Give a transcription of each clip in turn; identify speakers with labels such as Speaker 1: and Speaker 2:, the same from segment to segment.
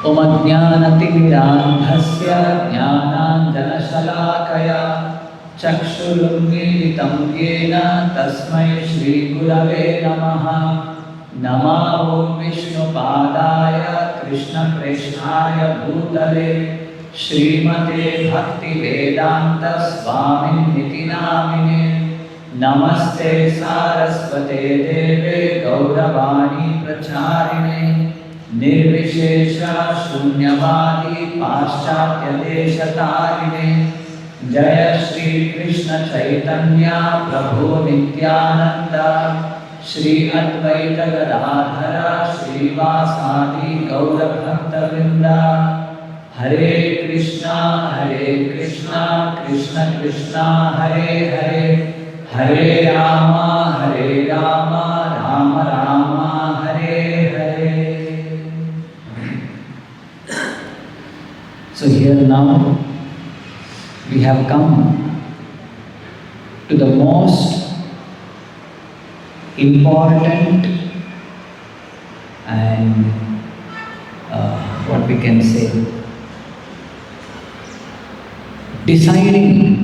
Speaker 1: ॐ अज्ञानतिमिरान्धस्य ज्ञानाञ्जनशलाकया चक्षुरुन्मीलितं येन तस्मै श्रीगुरवे नमः। नमो विष्णुपादाय कृष्णप्रेष्ठाय भूतले श्रीमते भक्तिवेदान्तस्वामिनिति नामिने। नमस्ते सारस्वते देवे गौरवाणी प्रचारिणे निर्विशेष शून्यवादी पाश्चात्यदेशतारिणे। जय श्री कृष्ण चैतन्य प्रभु नित्यानंद श्री अद्वैत गदाधर श्रीवासादि गौरभक्तवृंद। हरे कृष्णा कृष्ण कृष्णा हरे हरे, हरे Ram Ram Ram Hare Hare. So here now we have come to the most important and what we can say, deciding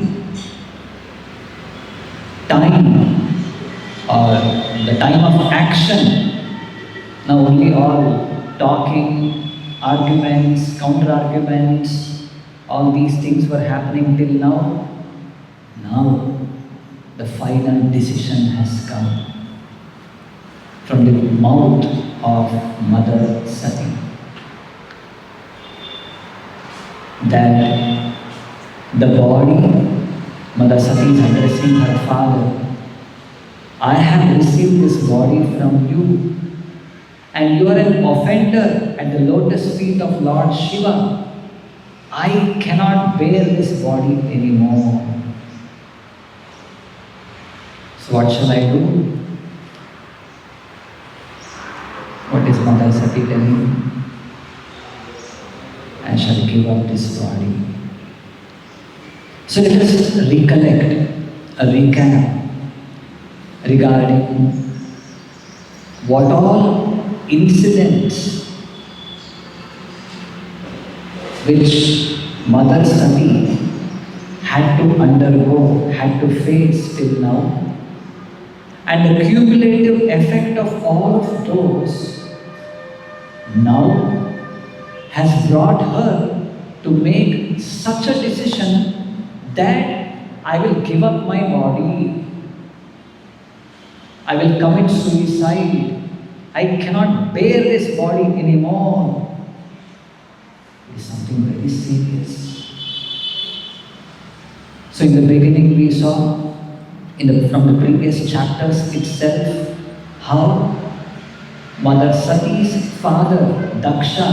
Speaker 1: time or the time of action. Now only all talking, arguments, counter arguments, all these things were happening till now. Now the final decision has come from the mouth of Mother Sati that the body, Mother Sati is addressing her father, I have received this body from you and you are an offender at the lotus feet of Lord Shiva. I cannot bear this body anymore. So what shall I do? What is Mother Sati telling? I shall give up this body. So let us recollect a recap regarding what all incidents which Mother Sati had to undergo, had to face till now, and the cumulative effect of all of those now has brought her to make such a decision that I will give up my body, I will commit suicide, I cannot bear this body anymore. It is something very serious. So in the beginning we saw from the previous chapters itself how Mother Sati's father Daksha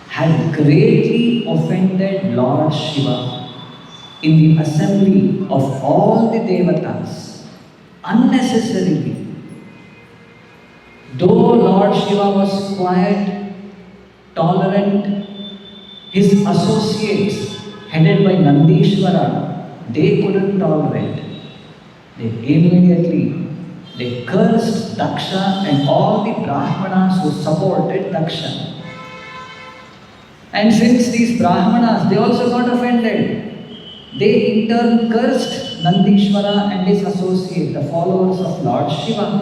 Speaker 1: had greatly offended Lord Shiva in the assembly of all the devatas unnecessarily. Though Lord Shiva was quiet, tolerant, his associates headed by Nandishvara, they couldn't tolerate. They immediately cursed Daksha and all the Brahmanas who supported Daksha. And since these Brahmanas, they also got offended, they in turn cursed Nandishvara and his associates, the followers of Lord Shiva.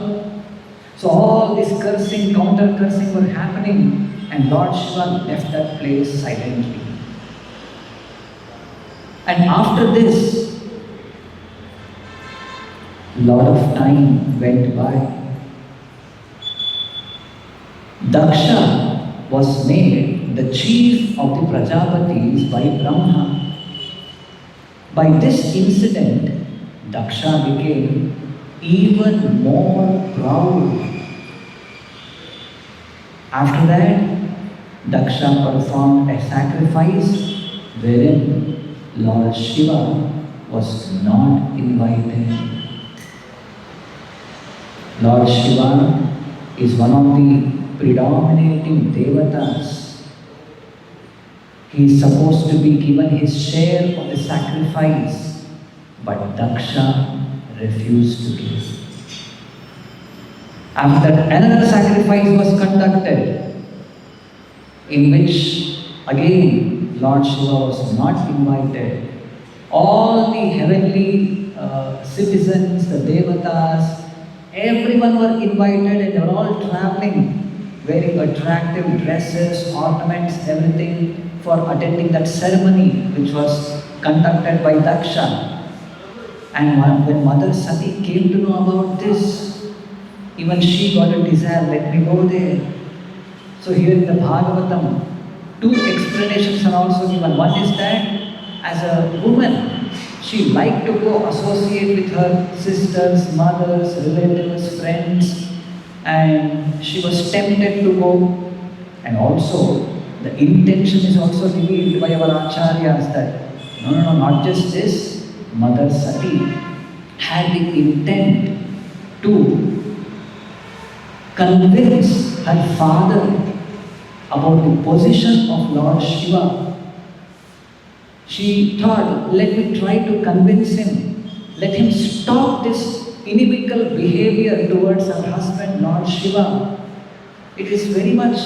Speaker 1: So all this cursing, counter cursing were happening, and Lord Shiva left that place silently. And after this, lot of time went by. Daksha was made the chief of the Prajapatis by Brahma. By this incident, Daksha became even more proud. After that, Daksha performed a sacrifice wherein Lord Shiva was not invited. Lord Shiva is one of the predominating devatas. He is supposed to be given his share of the sacrifice, but Daksha refused to give. After that, another sacrifice was conducted. in which again Lord Shiva was not invited. All the heavenly citizens, the devatas, everyone were invited and they were all traveling, wearing attractive dresses, ornaments, everything for attending that ceremony which was conducted by Daksha. And when Mother Sati came to know about this, even she got a desire, let me go there. So here in the Bhagavatam, two explanations are also given. One is that as a woman, she liked to go associate with her sisters, mothers, relatives, friends, and she was tempted to go. And also, the intention is also revealed by our acharyas that no, not just this. Mother Sati had the intent to convince her father about the position of Lord Shiva. She thought, let me try to convince him, let him stop this inimical behavior towards her husband, Lord Shiva. It is very much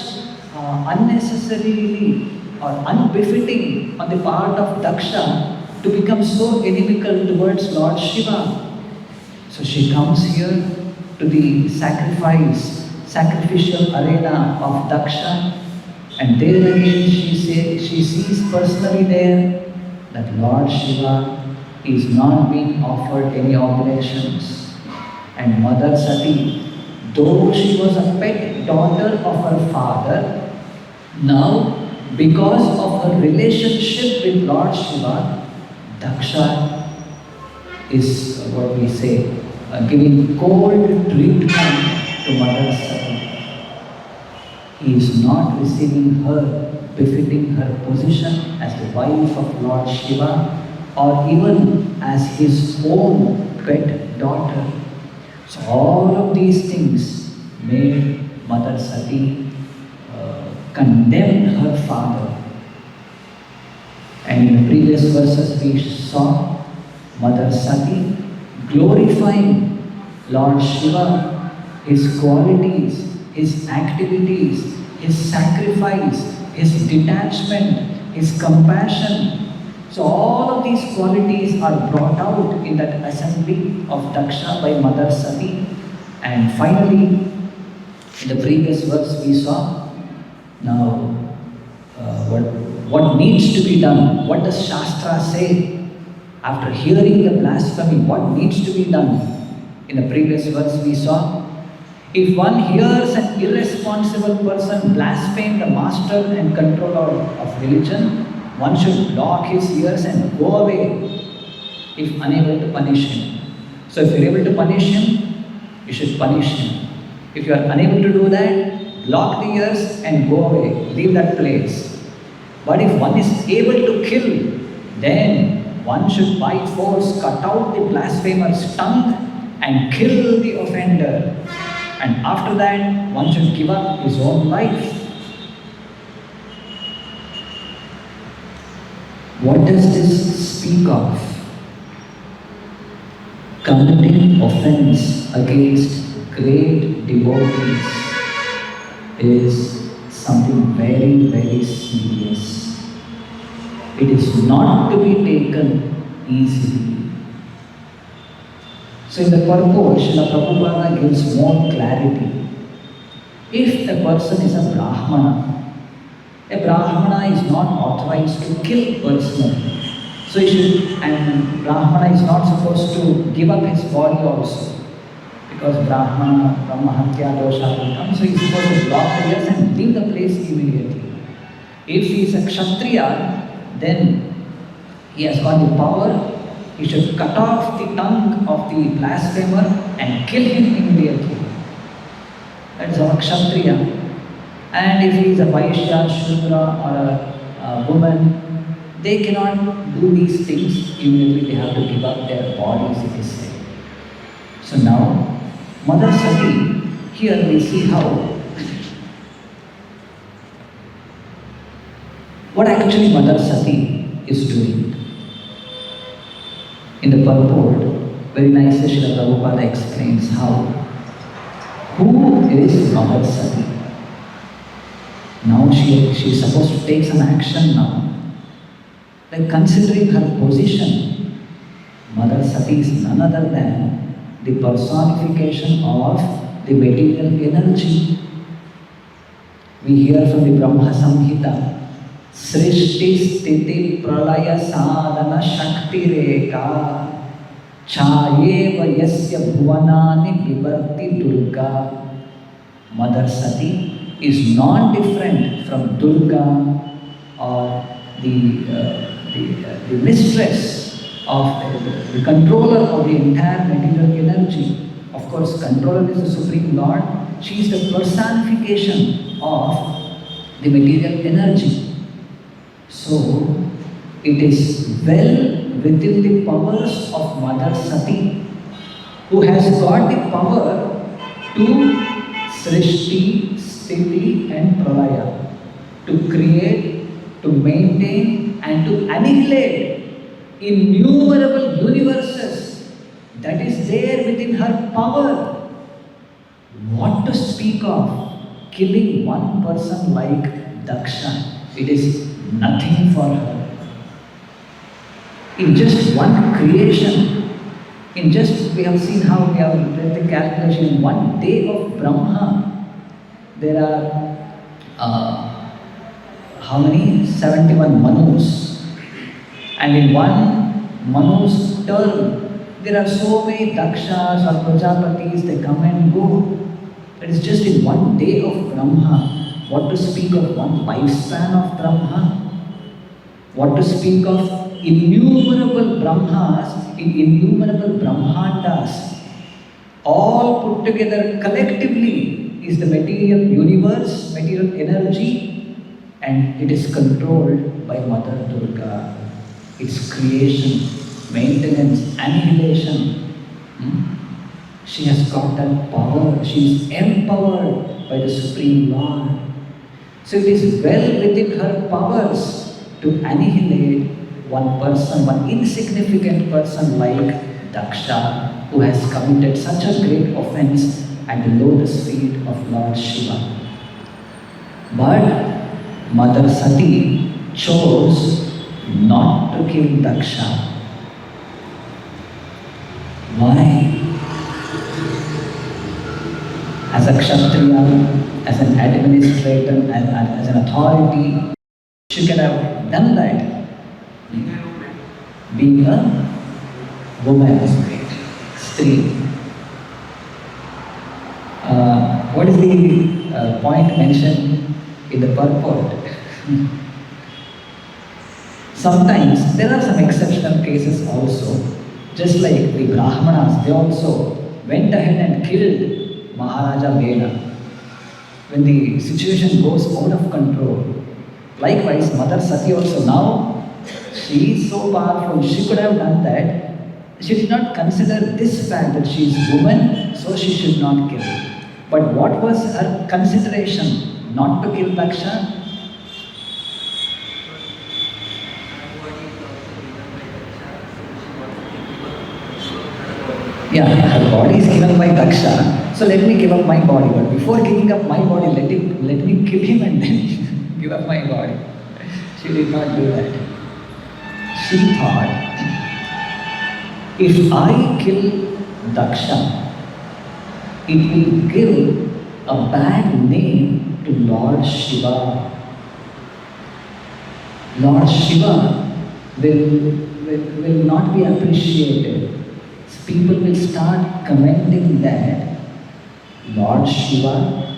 Speaker 1: unnecessarily or unbefitting on the part of Daksha to become so inimical towards Lord Shiva. So she comes here to the sacrificial arena of Daksha, and there again she sees personally there that Lord Shiva is not being offered any oblations. And Mother Sati, though she was a pet daughter of her father, now because of her relationship with Lord Shiva, Daksha is what we say, giving cold treatment to Mother Sati. He is not receiving her befitting her position as the wife of Lord Shiva or even as his own pet daughter. So all of these things made Mother Sati condemn her father. And in the previous verses we saw Mother Sati glorifying Lord Shiva, his qualities, his activities, his sacrifice, his detachment, his compassion. So all of these qualities are brought out in that assembly of Daksha by Mother Sati. And finally, in the previous verse we saw, now what needs to be done? What does Shastra say? After hearing the blasphemy, what needs to be done? In the previous verse we saw, if one hears an irresponsible person blaspheme the master and controller of religion, one should block his ears and go away if unable to punish him. So if you're able to punish him, you should punish him. If you are unable to do that, block the ears and go away, leave that place. But if one is able to kill, then one should by force cut out the blasphemer's tongue and kill the offender. And after that, one should give up his own life. What does this speak of? Committing offense against great devotees is something very, very serious. It is not to be taken easily. So in the purport, Srila Prabhupada gives more clarity. If a person is a Brahmana is not authorized to kill personally. So he should, and Brahmana is not supposed to give up his body also. Because Brahmana, Brahmahatya dosha will come, so he is supposed to block the ears and leave the place immediately. If he is a Kshatriya, then he has got the power. He should cut off the tongue of the blasphemer and kill him immediately. That is our Kshatriya. And if he is a Vaishya, Shudra or a woman, they cannot do these things immediately. They have to give up their bodies, it is said. So now, Mother Sati, here we see what actually Mother Sati is doing. In the purport, very nicely Srila Prabhupada explains who is Mother Sati. Now she's supposed to take some action now. Like considering her position, Mother Sati is none other than the personification of the material energy. We hear from the Brahma Samhita, Srishti Sthiti Pralaya Sadhana Shakti Reka Chayeva Yasya Bhuvanani Bibarti Durga. Mother Sati is non-different from Durga or the mistress of the controller of the entire material energy. Of course, controller is the Supreme Lord. She is the personification of the material energy. So, it is well within the powers of Mother Sati, who has got the power to Srishti, Sthiti and Pralaya, to create, to maintain and to annihilate innumerable universes that is there within her power. What to speak of killing one person like Daksha? It is nothing for her. In just one creation, we have seen how we have read the calculation, in one day of Brahma, there are how many? 71 Manus. And in one Manu's turn, there are so many Dakshas or Prajapatis, they come and go. It is just in one day of Brahma. What to speak of one lifespan of Brahma? What to speak of innumerable Brahmas, in innumerable Brahmandas, all put together collectively is the material universe, material energy, and it is controlled by Mother Durga. Its creation, maintenance, annihilation. She has got that power. She is empowered by the Supreme Lord. So it is well within her powers to annihilate one person, one insignificant person like Daksha, who has committed such a great offense at the lotus feet of Lord Shiva. But Mother Sati chose not to kill Daksha. Why? As a Kshatriya, as an administrator, as an authority, she could have done that. Being a woman, Stree. What is the point mentioned in the purport? Sometimes there are some exceptional cases also. Just like the Brahmanas, they also went ahead and killed Maharaja Veda when the situation goes out of control. Likewise, Mother Sati also now, she is so powerful, she could have done that. She did not consider this fact that she is woman, so she should not kill. But what was her consideration? Not to kill Daksha? Yeah, her body is given by Daksha, so let me give up my body. But before giving up my body, let me kill him and then give up my body. She did not do that. She thought, if I kill Daksha, it will give a bad name to Lord Shiva. Lord Shiva will not be appreciated. People will start commenting that Lord Shiva,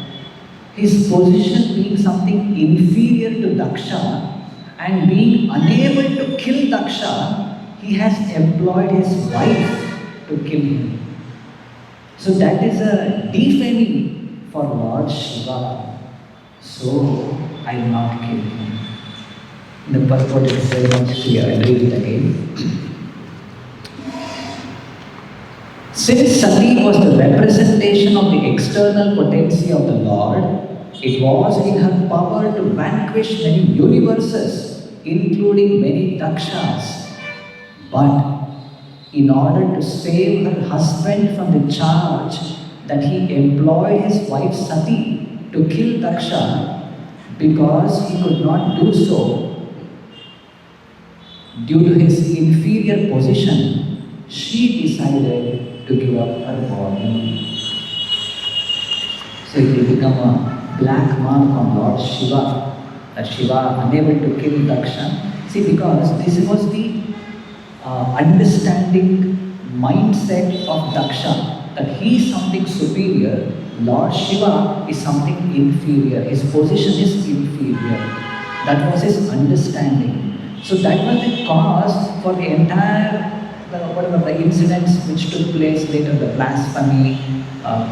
Speaker 1: his position being something inferior to Daksha and being unable to kill Daksha, he has employed his wife to kill him. So that is a defaming for Lord Shiva. So I will not kill him. The purport is very much clear. I read it again. Since Sati was the representation of the external potency of the Lord, it was in her power to vanquish many universes, including many Dakshas. But in order to save her husband from the charge that he employed his wife Sati to kill Daksha, because he could not do so due to his inferior position, she decided to give up her body. So it will become a black mark on Lord Shiva, that Shiva unable to kill Daksha. See, because this was the understanding mindset of Daksha, that he is something superior, Lord Shiva is something inferior, his position is inferior. That was his understanding. So that was the cause for the entire whatever the incidents which took place later, the blasphemy,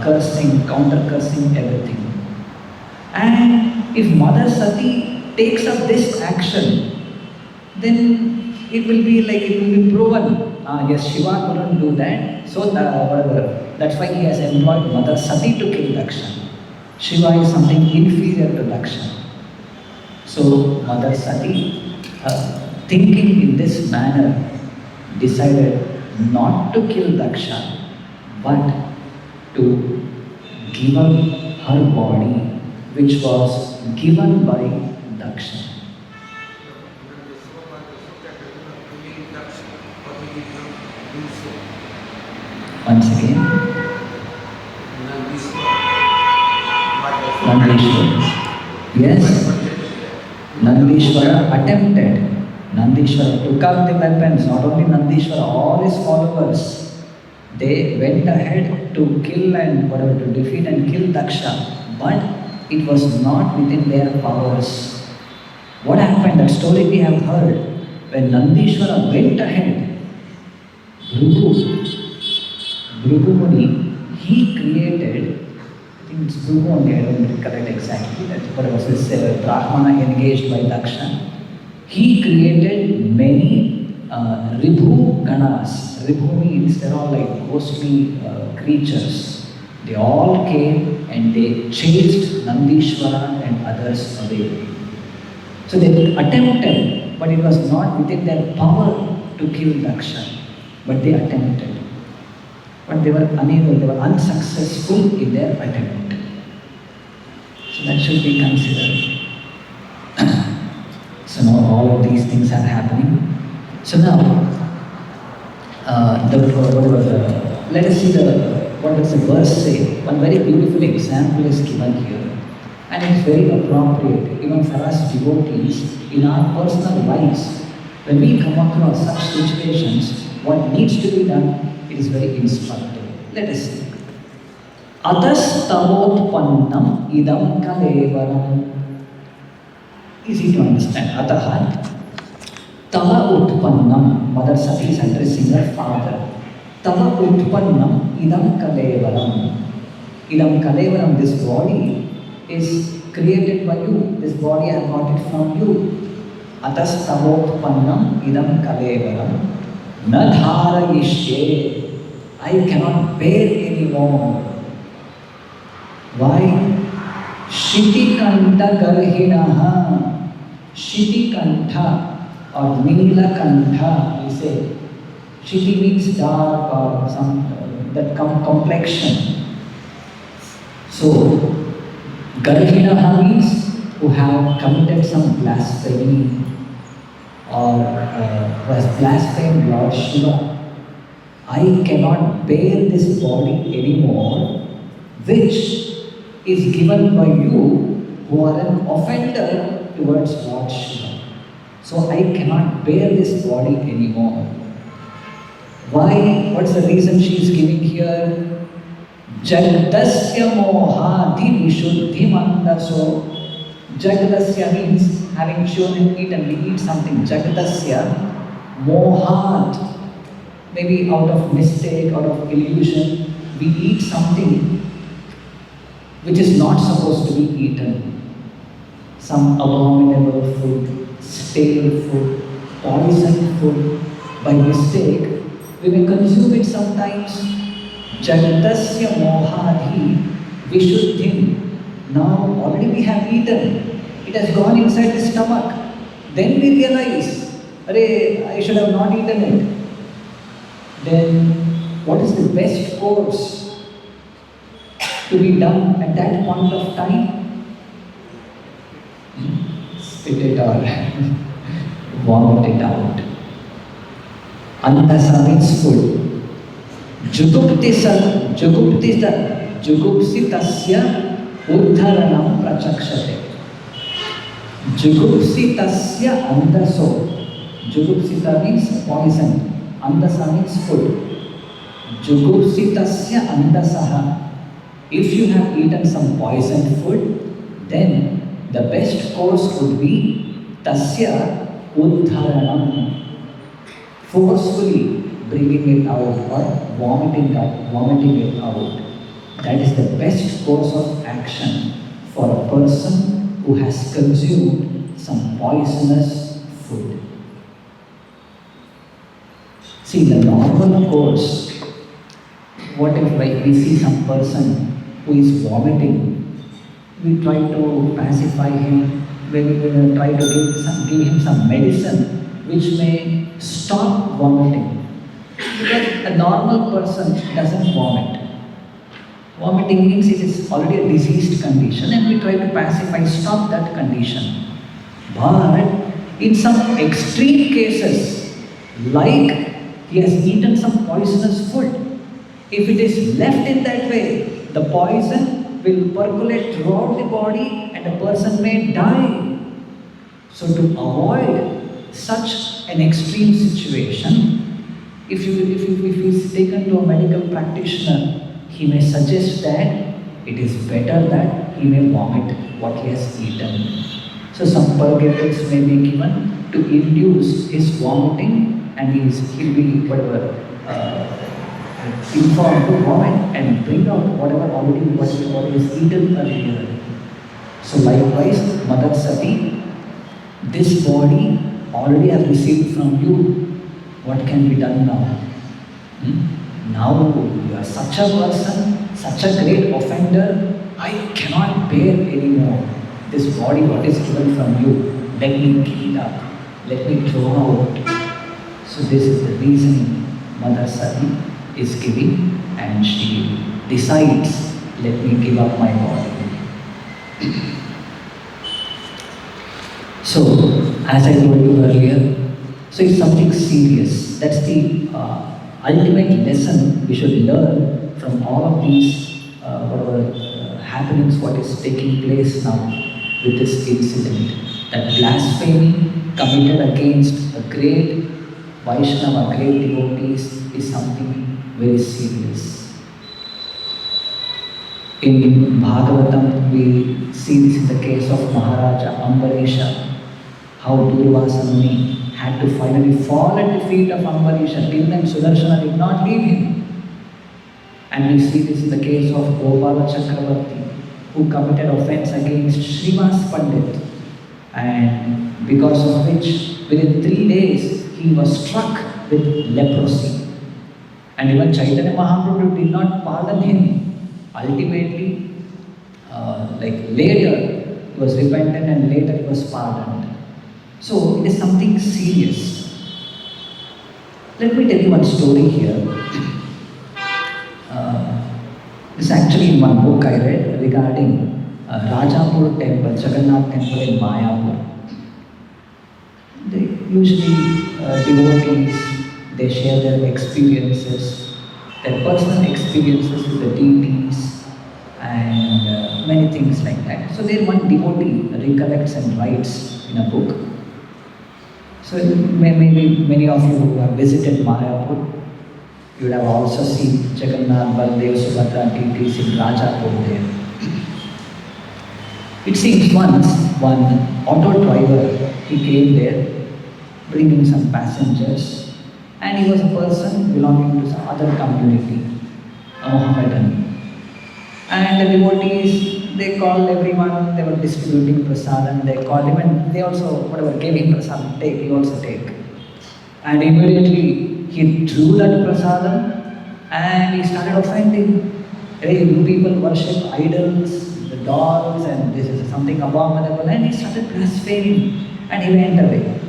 Speaker 1: cursing, counter cursing, everything. And if Mother Sati takes up this action, then it will be like it will be proven. Yes, Shiva couldn't do that, so whatever. That's why he has employed Mother Sati to kill Daksha. Shiva is something inferior to Daksha. So Mother Sati, thinking in this manner, decided not to kill Daksha, but to give up her body, which was given by Daksha. Once again, Nandishwara. Yes, Nandishwara attempted. Nandishwara took up the weapons, not only Nandishwara, all his followers. They went ahead to kill and whatever, to defeat and kill Daksha, but it was not within their powers. What happened? That story we have heard. When Nandishwara went ahead, Bhrigu Muni, he created, I think it's Bhrigu only, I don't recollect exactly, that's what was this Brahmana engaged by Daksha. He created many Ribhu Ganas. Ribhu means they're all like ghostly creatures. They all came and they chased Nandishwara and others away. So they attempted, but it was not within their power to kill Daksha. But they attempted. But they were unable, they were unsuccessful in their attempt. So that should be considered. So now all of these things are happening. So now, let us see what does the verse say. One very beautiful example is given here. And it's very appropriate, even for us devotees, in our personal lives. When we come across such situations, what needs to be done, it is very instructive. Let us see. Atastamotpannam idam kalevaram. Easy to understand. Ataha Tava Utpannam, Mother Sati is addressing her father. Tava Utpannam Idam Kalevaram. Idam Kalevaram, this body is created by you. This body I got it from you. Atas Tavotpannam Idam Kalevaram. Nadharayishye. I cannot bear anymore. Why? Shitikanta Garhinaha. Shitikanta or Nilakantha, we say. Shiti means dark or some that complexion. So, Garhinaha means who have committed some blasphemy or who has blasphemed Lord Shiva. I cannot bear this body anymore, which is given by you who are an offender towards Lord Shiva. So I cannot bear this body anymore. Why? What's the reason she is giving here? Jagadasya mohadi vishuddhi mandaso. Jagadasya means having children eat and we eat something. Jagadasya mohat. Maybe out of mistake, out of illusion, we eat something which is not supposed to be eaten. Some abominable food, stale food, poison food. By mistake, we may consume it sometimes. Jagadasya mohadhi vishuddhim. Now already we have eaten. It has gone inside the stomach. Then we realize, I should have not eaten it. Then what is the best course to be done at that point of time? spit it or vomit it out. Andasa means food. Jugupsitasya uddharanam prachakshate. Jugupsitasya andaso. Jugupsita means poison. Andasa means food. Jugupsitasya andasaha. If you have eaten some poisoned food, then the best course would be tasya uddharanam. Forcefully bringing it out or vomiting it out. That is the best course of action for a person who has consumed some poisonous food. See, the normal course, what if like we see some person who is vomiting, we try to pacify him, we will try to give him some medicine which may stop vomiting. Because a normal person doesn't vomit. Vomiting means it is already a diseased condition and we try to pacify, stop that condition. But in some extreme cases, like he has eaten some poisonous food, if it is left in that way, the poison will percolate throughout the body and a person may die. So to avoid such an extreme situation, if he is taken to a medical practitioner, he may suggest that it is better that he may vomit what he has eaten. So some purgatives may be given to induce his vomiting and he'll be informed to vomit and bring out what he has eaten earlier. So likewise, Mother Sati, this body already has received from you. What can be done now? Now you are such a person, such a great offender, I cannot bear anymore. This body, what is given from you, let me give it up, let me throw out. So this is the reason Mother Sati is giving, and she decides, let me give up my body. So, as I told you earlier, so it's something serious. That's the ultimate lesson we should learn from all of these happenings, what is taking place now with this incident. That blasphemy committed against a great Vaishnava, great devotees, is something very serious. In Bhagavatam, we see this in the case of Maharaja Ambarisha, how Durvasa Muni had to finally fall at the feet of Ambarisha. Till then, Sudarshana did not leave him. And we see this in the case of Gopala Chakravarti, who committed offense against Srivas Pandit, and because of which, within 3 days, he was struck with leprosy. And even Chaitanya Mahaprabhu did not pardon him. Ultimately, later, he was repentant and later he was pardoned. So, it is something serious. Let me tell you one story here. This actually in one book I read regarding Rajapur temple, Jagannath temple in Mayapur. They usually, devotees, they share their experiences, their personal experiences with the deities and many things like that. So there one devotee recollects and writes in a book. So maybe many of you who have visited Mayapur, you would have also seen Jagannath, Baldev, Subhadra deities in Rajapur there. It seems once one auto driver, he came there bringing some passengers, and he was a person belonging to some other community, a Mohammedan. And the devotees, they called everyone, they were distributing prasadam, they called him and they also, whatever gave him prasadam, take, he also take. And immediately he threw that prasadam and he started offending. Hey, you people worship idols, the dolls, and this is something abominable, and he started blaspheming and he went away.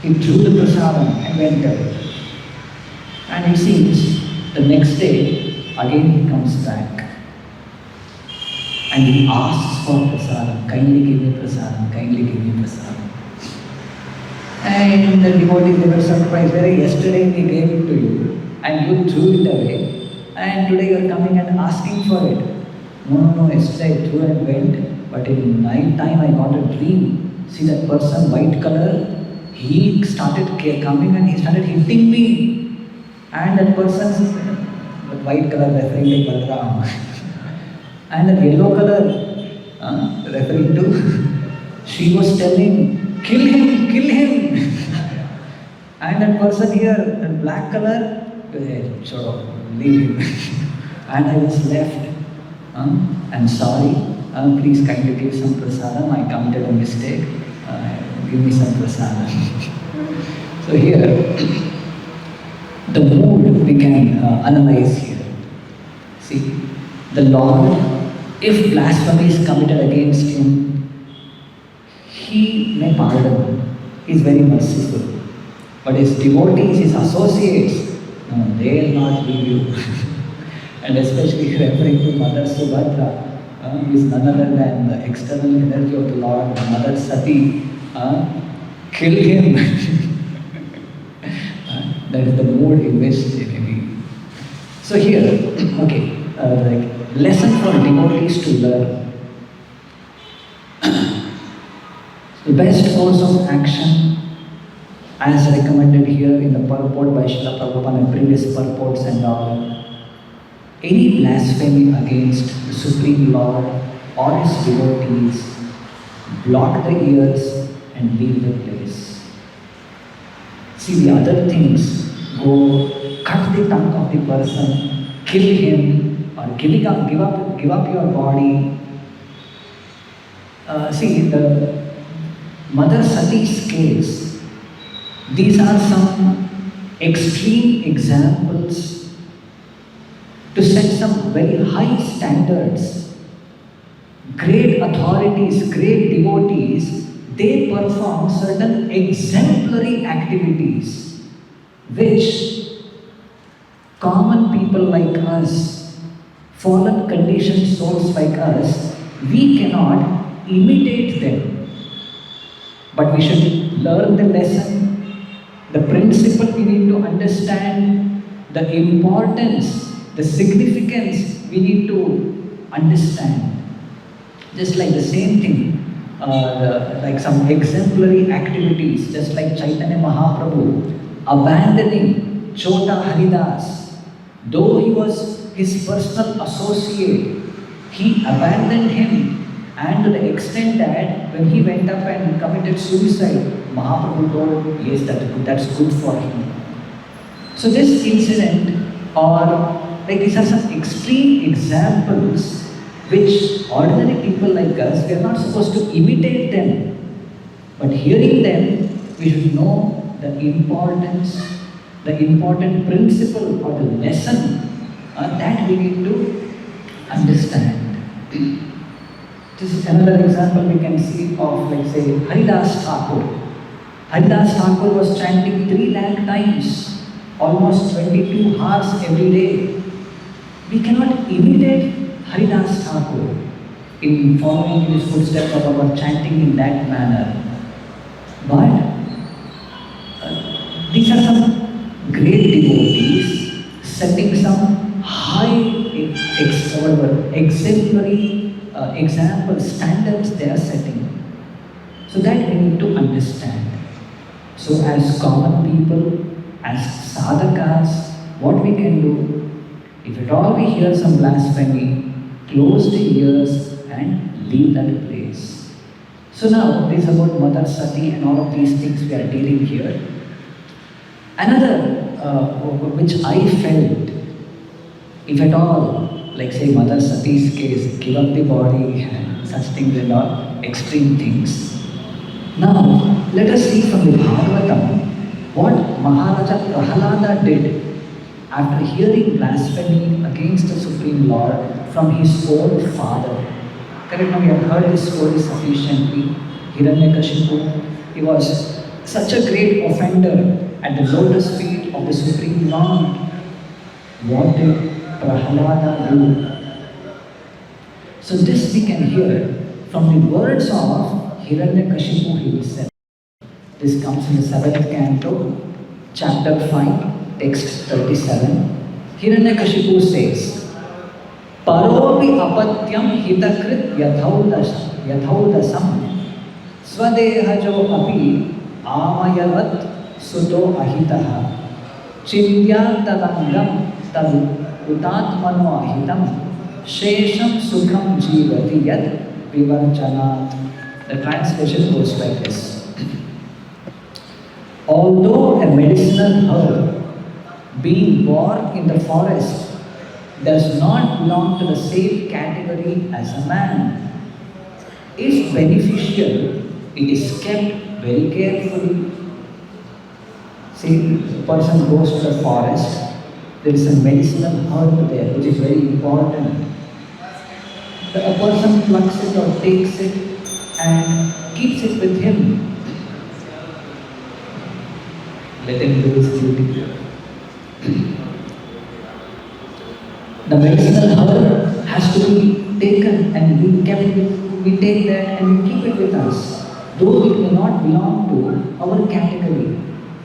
Speaker 1: He threw the prasadam and went away. And it seems the next day, again he comes back. And he asks for prasadam, kindly give me prasadam, kindly give me prasadam. And the devotees, they were surprised. Where yesterday we gave it to you and you threw it away, and today you are coming and asking for it. No, no, no, yesterday I threw and went, but in night time I got a dream. See that person, white color, he started coming and he started hitting me. And that person's white color referring to Balram. And that yellow color referring to, she was telling, kill him. And that person here, that black color, leave him. And I was left. I'm sorry. Please kindly give some prasadam. I committed a mistake. Give me some prasadam. So here, the mood we can analyze here. See, the Lord, if blasphemy is committed against him, he may pardon. He is very merciful. But his devotees, his associates, no, they will not leave you. And especially referring to Mother Subhadra, who is none other than the external energy of the Lord, Mother Sati, kill him. That is the mood in which they may be. So here, okay, like lesson for devotees to learn. The best course of action, as recommended here in the purport by Srila Prabhupada and previous purports and all, any blasphemy against the Supreme Lord or his devotees, block the ears and leave the place. See, the other things go cut the tongue of the person, kill him, or give up your body. See, the Mother Sati's case, these are some extreme examples to set some very high standards. Great authorities, great devotees, they perform certain exemplary activities which common people like us, fallen conditioned souls like us, we cannot imitate them. But we should learn the lesson, the principle we need to understand, the importance, the significance we need to understand. Just like the same thing, like some exemplary activities, just like Chaitanya Mahaprabhu abandoning Chota Haridas, though he was his personal associate, he abandoned him, and to the extent that when he went up and committed suicide, Mahaprabhu told, yes, that's good for him. So this incident, or like these are some extreme examples which ordinary people like us, we are not supposed to imitate them. But hearing them, we should know the importance, the important principle or the lesson that we need to understand. This is another example we can see of, like say, Haridas Thakur. Haridas Thakur was chanting 3 lakh times, almost 22 hours every day. We cannot imitate Haridas Thakur in following his footsteps of our chanting in that manner. But these are some great devotees setting some high exemplary example standards they are setting. So that we need to understand. So as common people, as sadhakas, what we can do, if at all we hear some blasphemy, close the ears and leave that place. So now this is about Mother Sati and all of these things we are dealing here. Another which I felt, if at all, like say Mother Sati's case, give up the body and such things and all, extreme things. Now let us see from the Bhagavatam what Maharaja Prahalada did after hearing blasphemy against the Supreme Lord from his own father. Correct? Now we have heard this story sufficiently. Hiranyakashipu, he was such a great offender at the lotus feet of the Supreme Lord. What did Prahalada do? So this we can hear from the words of Hiranyakashipu himself. This comes in the 7th canto, chapter 5, text 37. Hiranyakashipu says, Paropi apatyam hitakrit yathaudasam swadehajo api amayavat suto ahitaha chidyantadangam tad utatmano ahitam shesham sukham jivati yad vivarchanat. The translation goes like this. Although a medicinal herb being born in the forest does not belong to the same category as a man, if beneficial, it is kept very carefully. See, the person goes to the forest, there is a medicinal herb there which is very important. A person plucks it or takes it and keeps it with him. Let him do his duty. The medicinal herb has to be taken and we take that and we keep it with us. Though it may not belong to our category,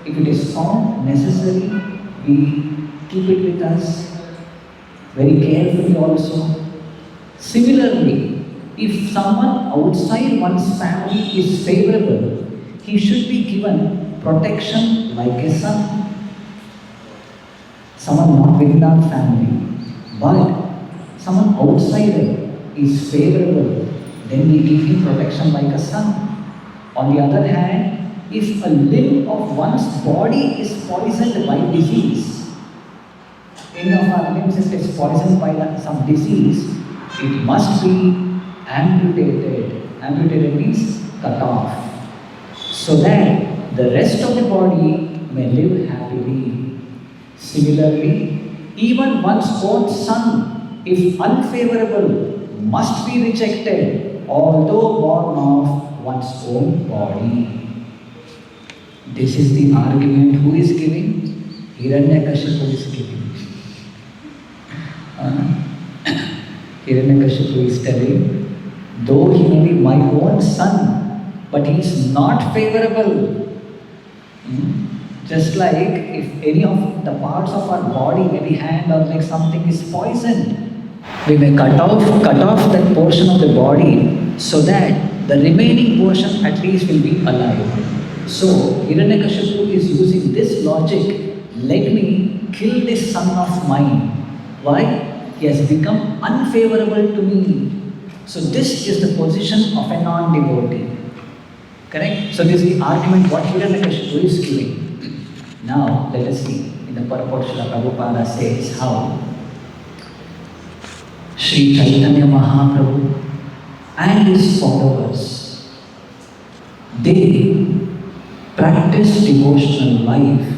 Speaker 1: if it is found necessary, we keep it with us very carefully also. Similarly, if someone outside one's family is favorable, he should be given protection like a son. Someone not within our family, but someone outsider is favorable, then we give him protection like a son. On the other hand, if a limb of one's body is poisoned by disease, any of our limbs is poisoned by some disease, it must be amputated. Amputated means cut off, so that the rest of the body may live happily. Similarly, even one's own son, if unfavorable, must be rejected, although born of one's own body. This is the argument who is giving? Hiranyakashipu is giving. Hiranyakashipu is telling, though he may be my own son, but he is not favorable. Just like if any of the parts of our body, maybe hand or leg, something is poisoned, we may cut off that portion of the body so that the remaining portion at least will be alive. So Hiranyakashipu is using this logic, let me kill this son of mine. Why? He has become unfavorable to me. So this is the position of a non-devotee. Correct? So this is the argument what Hiranyakashipu is giving. Now let us see in the purport Srila Prabhupada says how Sri Chaitanya Mahaprabhu and his followers, they practice devotional life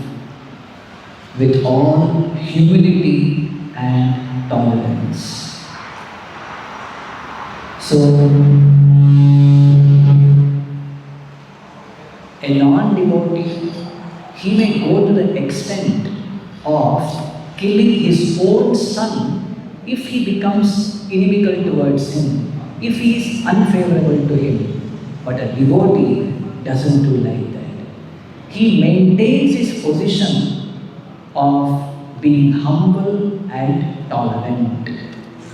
Speaker 1: with all humility and tolerance. So a non-devotee, he may go to the extent of killing his own son if he becomes inimical towards him, if he is unfavorable to him. But a devotee doesn't do like that. He maintains his position of being humble and tolerant.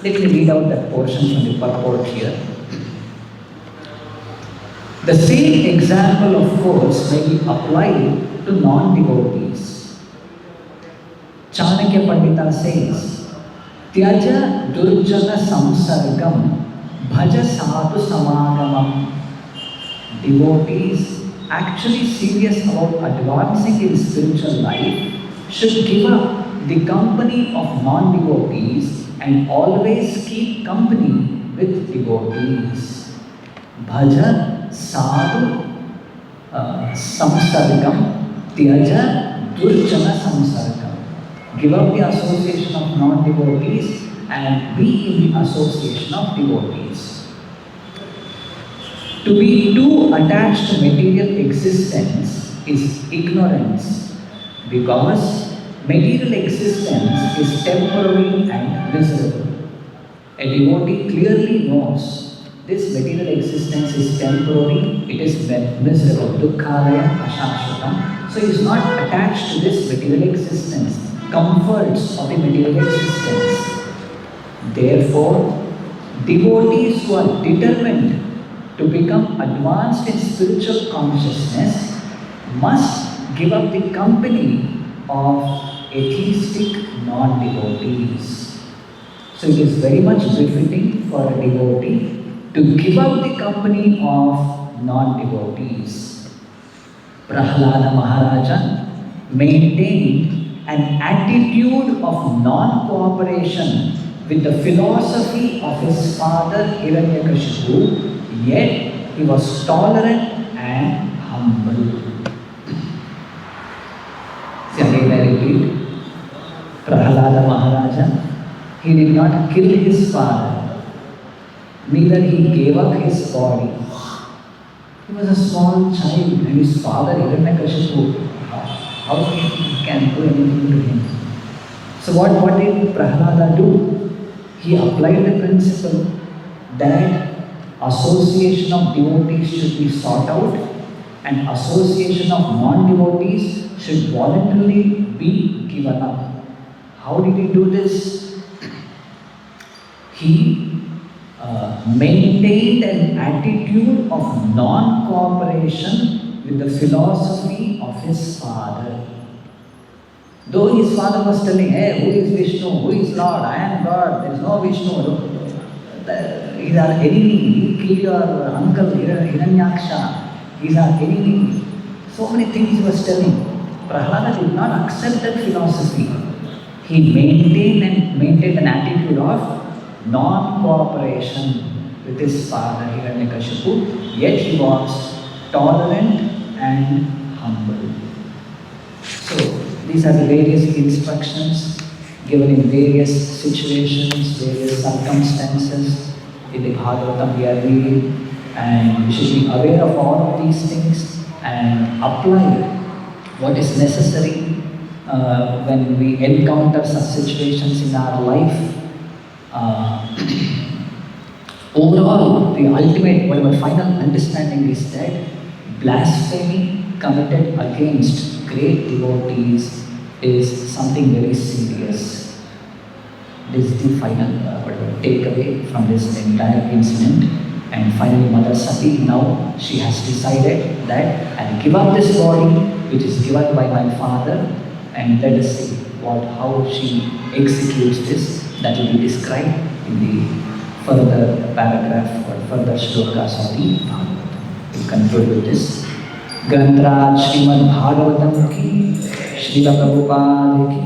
Speaker 1: Let me read out that portion from the purport here. The same example, of course, may be applied to non-devotees. Chanakya Pandita says, Tyaja durjana samsargam bhaja sadhu samagamam. Devotees actually serious about advancing in spiritual life should give up the company of non-devotees and always keep company with devotees. Bhaja sadhu samsargam tyaja durjana samsargam. Give up the association of non-devotees and be in the association of devotees. To be too attached to material existence is ignorance, because material existence is temporary and miserable. A devotee clearly knows this material existence is temporary, it is miserable, dukkhalaya, ashashvatam. So he is not attached to this material existence, comforts of the material existence. Therefore, devotees who are determined to become advanced in spiritual consciousness must give up the company of atheistic non-devotees. So it is very much befitting for a devotee to give up the company of non-devotees. Prahlada Maharaja maintained an attitude of non-cooperation with the philosophy of his father Hiranyakashipu, yet he was tolerant and humble. See, again I repeat, Prahlada Maharaja, he did not kill his father, neither he gave up his body. He was a small child and his father Hiranyakashipu, how he can do anything to him? So what did Prahlada do? He applied the principle that association of devotees should be sought out and association of non-devotees should voluntarily be given up. How did he do this? He maintained an attitude of non-cooperation with the philosophy of his father. Though his father was telling, hey, who is Vishnu? Who is Lord? I am God. There is no Vishnu. He is our enemy. He killed your uncle Hiranyaksha. He is our enemy. So many things he was telling. Prahlada did not accept that philosophy. He maintained an attitude of non-cooperation with his father Hiranyakashipu, yet he was tolerant and humble. So, these are the various instructions given in various situations, various circumstances in the Bhagavatam we are reading, and we should be aware of all of these things and apply what is necessary when we encounter such situations in our life. Overall, the ultimate, whatever final understanding is that blasphemy committed against great devotees is something very serious. This is the final takeaway from this entire incident. And finally, Mother Sati, now she has decided that I'll give up this body which is given by my father, and let us see how she executes this. That will be described in the further paragraph or further shlokas of the Bhagavatam. We'll conclude with this. Grantraj Srimad Bhagavatam ki, Srila Prabhupada ki,